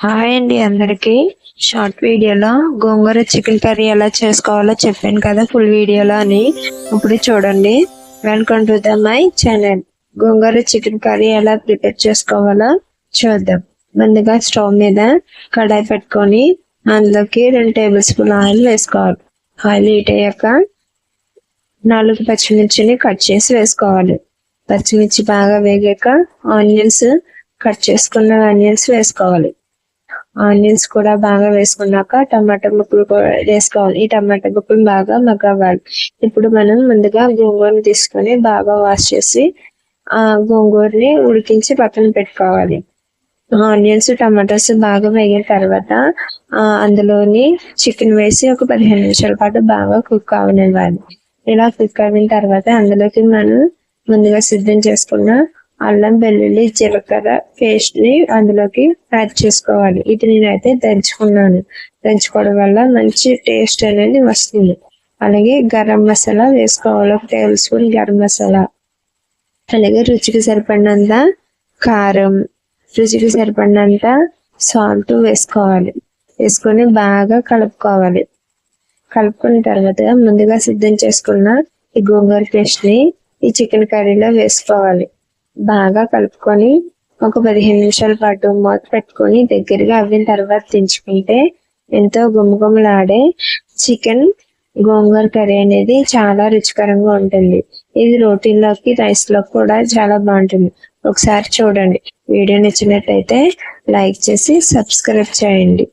Hi అండి అందరికి. Short వీడియోలో గోంగూర చికెన్ కర్రీ ఎలా చేసుకోవాలో చెప్పాను కదా ఫుల్ వీడియోలో అని. ఇప్పుడు చూడండి. Welcome to the my channel. Gongura chicken curry ఎలా ప్రిపేర్ చేసుకోవాలో చూద్దాం. ముందుగా స్టవ్ మీద కడాయి పెట్టుకొని అందులోకి 2 టేబుల్ స్పూన్ ఆయిల్ వేసుకోవాలి. ఆయిల్ హీట్ అయ్యాక 4 పచ్చిమిర్చిని కట్ చేసి వేసుకోవాలి. పచ్చిమిర్చి బాగా వేగాక ఆనియన్స్ కట్ చేసుకున్న ఆనియన్స్ వేసుకోవాలి. ఆనియన్స్ కూడా బాగా వేసుకున్నాక టమాటా ముక్కలు కూడా వేసుకోవాలి. ఈ టమాటా ముక్కలు బాగా మగ్గవాలి. ఇప్పుడు మనం ముందుగా గోంగూరని తీసుకొని బాగా వాష్ చేసి ఆ గోంగూరని ఉడికించి పక్కన పెట్టుకోవాలి. ఆనియన్స్ టమాటాస్ బాగా వేగిన తర్వాత అందులోని చికెన్ వేసి ఒక 15 నిమిషాల పాటు బాగా కుక్ అవనివ్వాలి. ఇలా కుక్ అయిన తర్వాత అందులోకి మనం ముందుగా సిద్ధం చేసుకున్న అల్లం వెల్లుల్లి జీలకర్ర పేస్ట్ ని అందులోకి యాడ్ చేసుకోవాలి. ఇది నేనైతే దంచుకున్నాను. దంచుకోవడం వల్ల మంచి టేస్ట్ అనేది వస్తుంది. అలాగే గరం మసాలా వేసుకోవాలి. 1 టేబుల్ స్పూన్ గరం మసాలా, అలాగే రుచికి సరిపడినంత కారం, రుచికి సరిపడినంత సాల్ట్ వేసుకోవాలి. వేసుకొని బాగా కలుపుకోవాలి. కలుపుకున్న తర్వాత ముందుగా సిద్ధం చేసుకున్న ఈ గోంగూర పేస్ట్ ని ఈ చికెన్ కర్రీలో వేసుకోవాలి. బాగా కలుపుకొని ఒక 15 నిమిషాల పాటు మూత పెట్టుకొని దగ్గరగా అవ్విన తర్వాత దించుకుంటే ఎంతో గుమగుమలాడే చికెన్ గోంగూర కర్రీ అనేది చాలా రుచికరంగా ఉంటుంది. ఇది రోటీల్లోకి రైస్ లో కూడా చాలా బాగుంటుంది. ఒకసారి చూడండి. వీడియో నచ్చినట్లయితే లైక్ చేసి సబ్స్క్రైబ్ చేయండి.